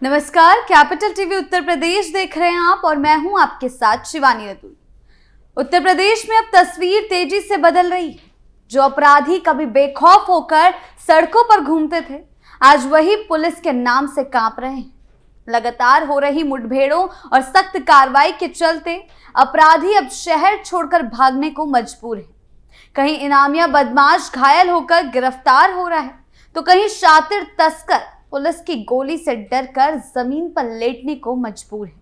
नमस्कार, capital TV Uttar Pradesh देख रहे हैं आप और मैं हूं आपके साथ शिवानी रतूरी। उत्तर प्रदेश में अब तस्वीर तेजी से बदल रही है। जो अपराधी कभी बेखौफ होकर सड़कों पर घूमते थे, आज वही पुलिस के नाम से कांप रहे हैं। लगातार हो रही मुठभेड़ों और सख्त कार्रवाई के चलते अपराधी अब शहर छोड़कर भागने को मजबूर है। कहीं इनामिया बदमाश घायल होकर गिरफ्तार हो रहा है, तो कहीं शातिर तस्कर पुलिस की गोली से डरकर जमीन पर लेटने को मजबूर है।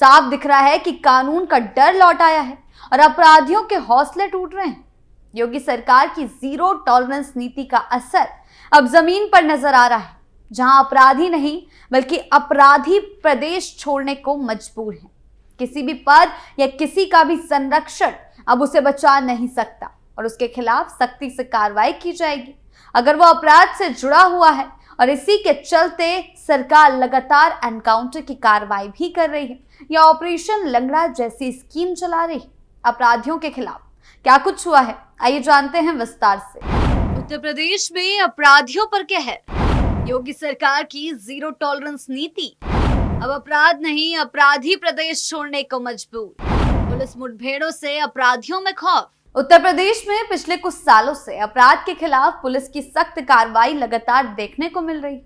साफ दिख रहा है कि कानून का डर लौट आया है और अपराधियों के हौसले टूट रहे हैं। योगी सरकार की जीरो टॉलरेंस नीति का असर अब जमीन पर नजर आ रहा है, जहां अपराधी नहीं बल्कि अपराधी प्रदेश छोड़ने को मजबूर है। किसी भी पद या किसी का भी संरक्षण अब उसे बचा नहीं सकता और उसके खिलाफ सख्ती से कार्रवाई की जाएगी अगर वो अपराध से जुड़ा हुआ है। और इसी के चलते सरकार लगातार एनकाउंटर की कार्रवाई भी कर रही है या ऑपरेशन लंगड़ा जैसी स्कीम चला रही है अपराधियों के खिलाफ। क्या कुछ हुआ है, आइए जानते हैं विस्तार से। उत्तर प्रदेश में अपराधियों पर कहर, योगी सरकार की जीरो टॉलरेंस नीति, अब अपराध नहीं अपराधी प्रदेश छोड़ने को मजबूर, पुलिस मुठभेड़ों से अपराधियों में खौफ। उत्तर प्रदेश में पिछले कुछ सालों से अपराध के खिलाफ पुलिस की सख्त कार्रवाई लगातार देखने को मिल रही है।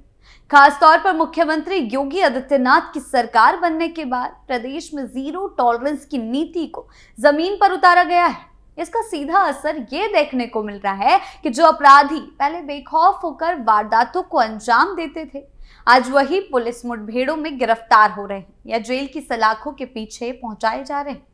खासतौर पर मुख्यमंत्री योगी आदित्यनाथ की सरकार बनने के बाद प्रदेश में जीरो टॉलरेंस की नीति को जमीन पर उतारा गया है। इसका सीधा असर ये देखने को मिल रहा है कि जो अपराधी पहले बेखौफ होकर वारदातों को अंजाम देते थे, आज वही पुलिस मुठभेड़ों में गिरफ्तार हो रहे हैं या जेल की सलाखों के पीछे पहुंचाए जा रहे हैं।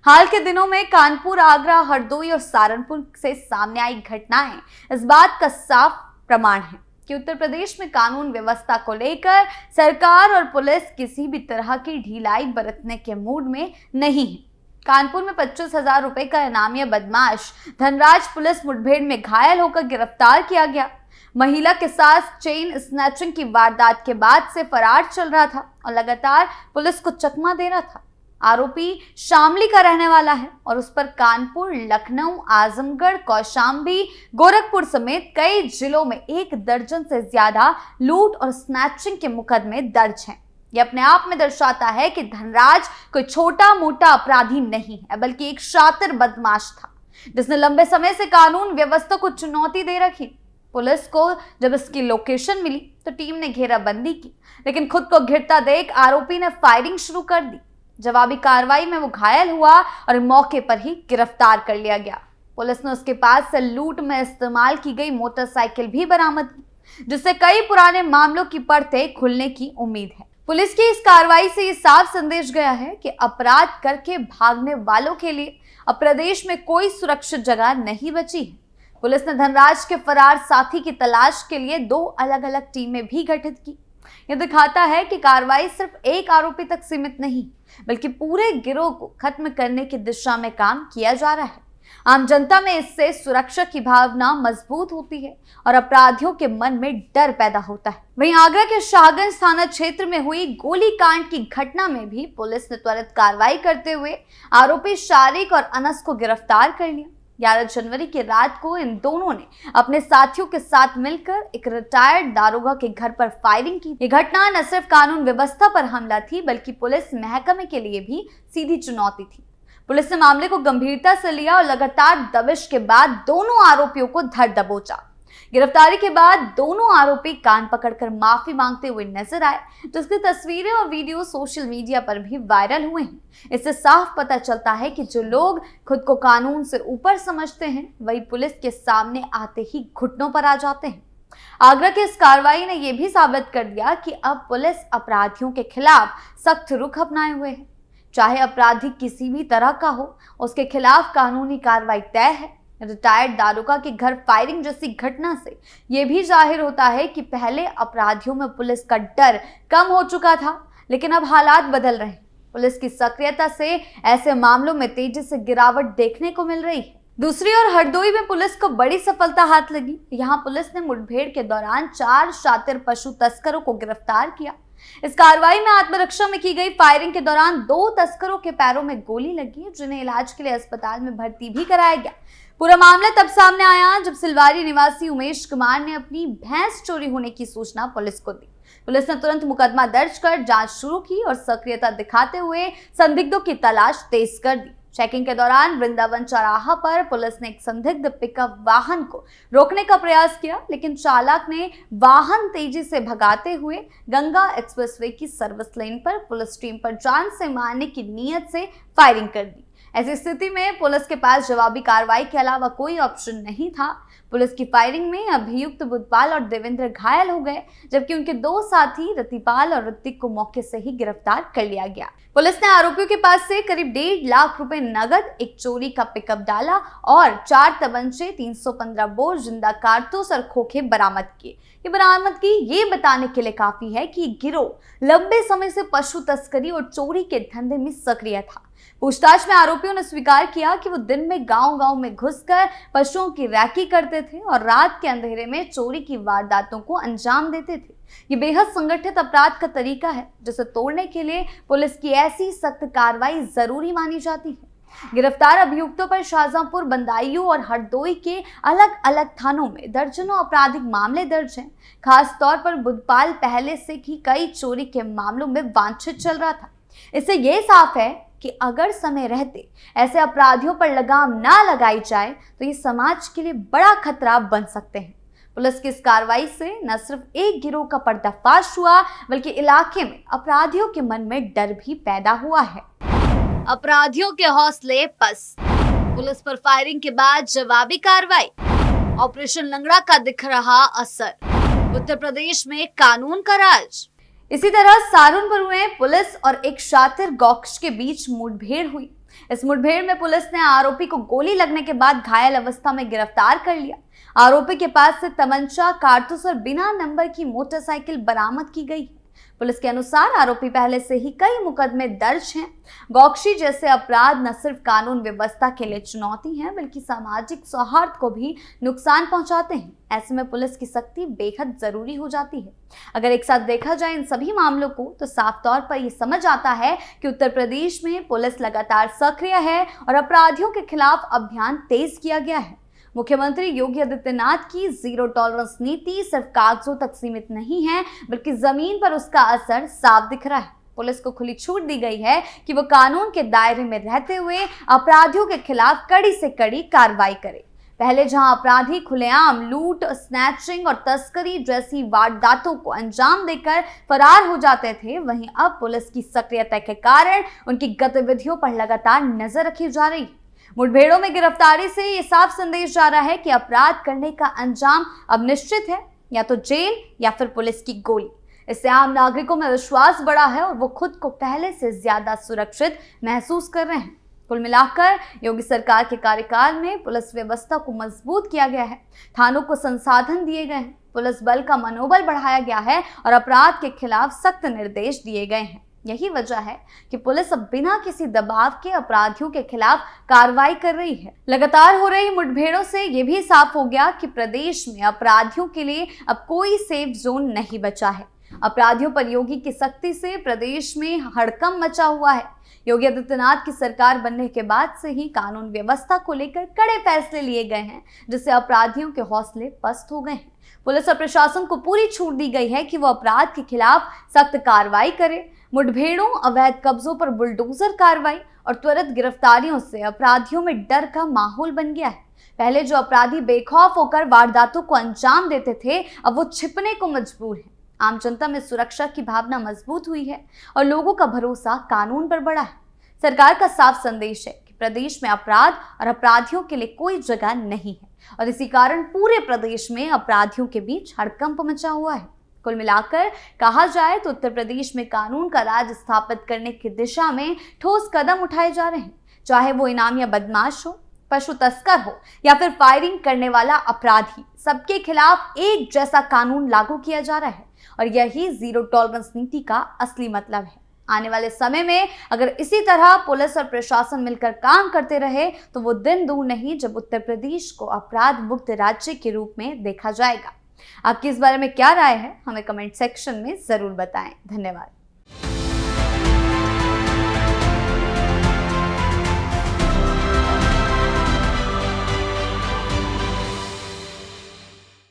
हाल के दिनों में कानपुर, आगरा, हरदोई और सहारनपुर से सामने आई घटनाएं इस बात का साफ प्रमाण है कि उत्तर प्रदेश में कानून व्यवस्था को लेकर सरकार और पुलिस किसी भी तरह की ढिलाई बरतने के मूड में नहीं है। कानपुर में 25,000 रुपए का इनामिया बदमाश धनराज पुलिस मुठभेड़ में घायल होकर गिरफ्तार किया गया। महिला के साथ चेन स्नैचिंग की वारदात के बाद से फरार चल रहा था और लगातार पुलिस को चकमा दे रहा था। आरोपी शामली का रहने वाला है और उस पर कानपुर, लखनऊ, आजमगढ़, कौशाम्बी, गोरखपुर समेत कई जिलों में 1 दर्जन से ज्यादा लूट और स्नैचिंग के मुकदमे दर्ज हैं। ये अपने आप में दर्शाता है कि धनराज कोई छोटा मोटा अपराधी नहीं है, बल्कि एक शातिर बदमाश था जिसने लंबे समय से कानून व्यवस्था को चुनौती दे रखी। पुलिस को जब इसकी लोकेशन मिली तो टीम ने घेराबंदी की, लेकिन खुद को घिरता देख आरोपी ने फायरिंग शुरू कर दी। जवाबी कार्रवाई में वो घायल हुआ और मौके पर ही गिरफ्तार कर लिया गया। पुलिस ने उसके पास से लूट में इस्तेमाल की गई मोटरसाइकिल भी बरामद की, जिससे कई पुराने मामलों की परतें खुलने की उम्मीद है। पुलिस की इस कार्रवाई से ये साफ संदेश गया है कि अपराध करके भागने वालों के लिए अब प्रदेश में कोई सुरक्षित जगह नहीं बची है। पुलिस ने धनराज के फरार साथी की तलाश के लिए 2 अलग अलग टीमें भी गठित की। यह दिखाता है कि कार्रवाई सिर्फ एक आरोपी तक सीमित नहीं, बल्कि पूरे गिरोह को खत्म करने की दिशा में काम किया जा रहा है। आम जनता में इससे सुरक्षा की भावना मजबूत होती है और अपराधियों के मन में डर पैदा होता है। वहीं आगरा के शाहगंज थाना क्षेत्र में हुई गोलीकांड की घटना में भी पुलिस ने त्वरित कार्रवाई करते हुए आरोपी शारिक और अनस को गिरफ्तार कर लिया। 11 जनवरी की रात को इन दोनों ने अपने साथियों के साथ मिलकर एक रिटायर्ड दारोगा के घर पर फायरिंग की। ये घटना न सिर्फ कानून व्यवस्था पर हमला थी, बल्कि पुलिस महकमे के लिए भी सीधी चुनौती थी। पुलिस ने मामले को गंभीरता से लिया और लगातार दबिश के बाद दोनों आरोपियों को धर दबोचा। गिरफ्तारी के बाद दोनों आरोपी कान पकड़कर माफी मांगते हुए नजर आए, जिसकी तस्वीरें और वीडियो सोशल मीडिया पर भी वायरल हुए हैं। इससे साफ पता चलता है कि जो लोग खुद को कानून से ऊपर समझते हैं, वही पुलिस के सामने आते ही घुटनों पर आ जाते हैं। आगरा की इस कार्रवाई ने यह भी साबित कर दिया कि अब पुलिस अपराधियों के खिलाफ सख्त रुख अपनाए हुए है। चाहे अपराधी किसी भी तरह का हो, उसके खिलाफ कानूनी कार्रवाई तय है। रिटायर्ड दारोगा के घर फायरिंग जैसी घटना से यह भी जाहिर होता है कि पहले अपराधियों में पुलिस का डर कम हो चुका था, लेकिन अब हालात बदल रहे हैं। पुलिस की सक्रियता से ऐसे मामलों में तेजी से गिरावट देखने को मिल रही है। दूसरी ओर हरदोई में पुलिस को बड़ी सफलता हाथ लगी। यहाँ पुलिस ने मुठभेड़ के दौरान 4 शातिर पशु तस्करों को गिरफ्तार किया। इस कार्रवाई में आत्मरक्षा में की गई फायरिंग के दौरान 2 तस्करों के पैरों में गोली लगी, जिन्हें इलाज के लिए अस्पताल में भर्ती भी कराया गया। पूरा मामला तब सामने आया जब सिलवारी निवासी उमेश कुमार ने अपनी भैंस चोरी होने की सूचना पुलिस को दी। पुलिस ने तुरंत मुकदमा दर्ज कर जांच शुरू की और सक्रियता दिखाते हुए संदिग्धों की तलाश तेज कर दी। चेकिंग के दौरान वृंदावन चौराहा पर पुलिस ने एक संदिग्ध पिकअप वाहन को रोकने का प्रयास किया, लेकिन चालक ने वाहन तेजी से भगाते हुए गंगा एक्सप्रेसवे की सर्विस लेन पर पुलिस टीम पर जान से मारने की नीयत से फायरिंग कर दी। ऐसी स्थिति में पुलिस के पास जवाबी कार्रवाई के अलावा कोई ऑप्शन नहीं था। पुलिस की फायरिंग में अभियुक्त बुधपाल और देवेंद्र घायल हो गए, जबकि उनके दो साथी रतिपाल और ऋतिक को मौके से ही गिरफ्तार कर लिया गया। पुलिस ने आरोपियों के पास से करीब 1.5 लाख रुपए नगद, एक चोरी का पिकअप डाला और 4 तमंचे, 315 बोर जिंदा कारतूस और खोखे बरामद किए। ये बरामदगी ये बताने के लिए काफी है कि गिरोह लंबे समय से पशु तस्करी और चोरी के धंधे में सक्रिय था। पूछताछ में आरोपियों ने स्वीकार किया कि वो दिन में गांव-गांव में घुसकर पशुओं की रैकी करते थे और रात के अंधेरे में चोरी की वारदातों को अंजाम देते थे। ये बेहद संगठित अपराध का तरीका है, जिसे तोड़ने के लिए पुलिस की ऐसी सख्त कार्रवाई जरूरी मानी जाती है। गिरफ्तार अभियुक्तों पर शाहजहांपुर, बदायूं और हरदोई के अलग अलग थानों में दर्जनों आपराधिक मामले दर्ज हैं। खास तौर पर बुधपाल पहले से ही कई चोरी के मामलों में वांछित चल रहा था। इससे यह साफ है कि अगर समय रहते ऐसे अपराधियों पर लगाम ना लगाई जाए तो ये समाज के लिए बड़ा खतरा बन सकते हैं। पुलिस की इस कार्रवाई से न सिर्फ एक गिरोह का पर्दाफाश हुआ, बल्कि इलाके में अपराधियों के मन में डर भी पैदा हुआ है। अपराधियों के हौसले पस्त, पुलिस पर फायरिंग के बाद जवाबी कार्रवाई, ऑपरेशन लंगड़ा का दिख रहा असर, उत्तर प्रदेश में कानून का राज। इसी तरह सहारनपुर में पुलिस और एक शातिर गौकश के बीच मुठभेड़ हुई। इस मुठभेड़ में पुलिस ने आरोपी को गोली लगने के बाद घायल अवस्था में गिरफ्तार कर लिया। आरोपी के पास से तमंचा, कारतूस और बिना नंबर की मोटरसाइकिल बरामद की गई। पुलिस के अनुसार आरोपी पहले से ही कई मुकदमे दर्ज हैं। गौकशी जैसे अपराध न सिर्फ कानून व्यवस्था के लिए चुनौती हैं, बल्कि सामाजिक सौहार्द को भी नुकसान पहुंचाते हैं। ऐसे में पुलिस की सख्ती बेहद जरूरी हो जाती है। अगर एक साथ देखा जाए इन सभी मामलों को, तो साफ तौर पर यह समझ आता है कि उत्तर प्रदेश में पुलिस लगातार सक्रिय है और अपराधियों के खिलाफ अभियान तेज किया गया है। मुख्यमंत्री योगी आदित्यनाथ की जीरो टॉलरेंस नीति सिर्फ कागजों तक सीमित नहीं है, बल्कि जमीन पर उसका असर साफ दिख रहा है। पुलिस को खुली छूट दी गई है कि वो कानून के दायरे में रहते हुए अपराधियों के खिलाफ कड़ी से कड़ी कार्रवाई करे। पहले जहां अपराधी खुलेआम लूट, स्नैचिंग और तस्करी जैसी वारदातों को अंजाम देकर फरार हो जाते थे, वहीं अब पुलिस की सक्रियता के कारण उनकी गतिविधियों पर लगातार नजर रखी जा रही है। मुठभेड़ों में गिरफ्तारी से ये साफ संदेश जा रहा है कि अपराध करने का अंजाम अब निश्चित है, या तो जेल या फिर पुलिस की गोली। इससे आम नागरिकों में विश्वास बढ़ा है और वो खुद को पहले से ज्यादा सुरक्षित महसूस कर रहे हैं। कुल मिलाकर योगी सरकार के कार्यकाल में पुलिस व्यवस्था को मजबूत किया गया है, थानों को संसाधन दिए गए हैं, पुलिस बल का मनोबल बढ़ाया गया है और अपराध के खिलाफ सख्त निर्देश दिए गए हैं। यही वजह है कि पुलिस अब बिना किसी दबाव के अपराधियों के खिलाफ कार्रवाई कर रही है। लगातार हो रही मुठभेड़ों से यह भी साफ हो गया कि प्रदेश में अपराधियों के लिए अब कोई सेफ जोन नहीं बचा है। अपराधियों पर योगी की सख्ती से प्रदेश में हड़कंप मचा हुआ है। योगी आदित्यनाथ की सरकार बनने के बाद से ही कानून व्यवस्था को लेकर कड़े फैसले लिए गए हैं, जिससे अपराधियों के हौसले पस्त हो गए हैं। पुलिस और प्रशासन को पूरी छूट दी गई है कि वो अपराध के खिलाफ सख्त कार्रवाई करे। मुठभेड़ों, अवैध कब्जों पर बुलडोजर कार्रवाई और त्वरित गिरफ्तारियों से अपराधियों में डर का माहौल बन गया है। पहले जो अपराधी बेखौफ होकर वारदातों को अंजाम देते थे, अब वो छिपने को मजबूर हैं। आम जनता में सुरक्षा की भावना मजबूत हुई है और लोगों का भरोसा कानून पर बढ़ा है। सरकार का साफ संदेश है कि प्रदेश में अपराध और अपराधियों के लिए कोई जगह नहीं है और इसी कारण पूरे प्रदेश में अपराधियों के बीच हड़कंप मचा हुआ है। कुल मिलाकर कहा जाए तो उत्तर प्रदेश में कानून का राज स्थापित करने की दिशा में ठोस कदम उठाए जा रहे हैं। चाहे वो इनामिया बदमाश हो, पशु तस्कर हो या फिर फायरिंग करने वाला अपराधी, सबके खिलाफ एक जैसा कानून लागू किया जा रहा है और यही जीरो टॉलरेंस नीति का असली मतलब है। आने वाले समय में अगर इसी तरह पुलिस और प्रशासन मिलकर काम करते रहे तो वो दिन दूर नहीं जब उत्तर प्रदेश को अपराध मुक्त राज्य के रूप में देखा जाएगा। आपकी इस बारे में क्या राय है, हमें कमेंट सेक्शन में जरूर बताएं। धन्यवाद।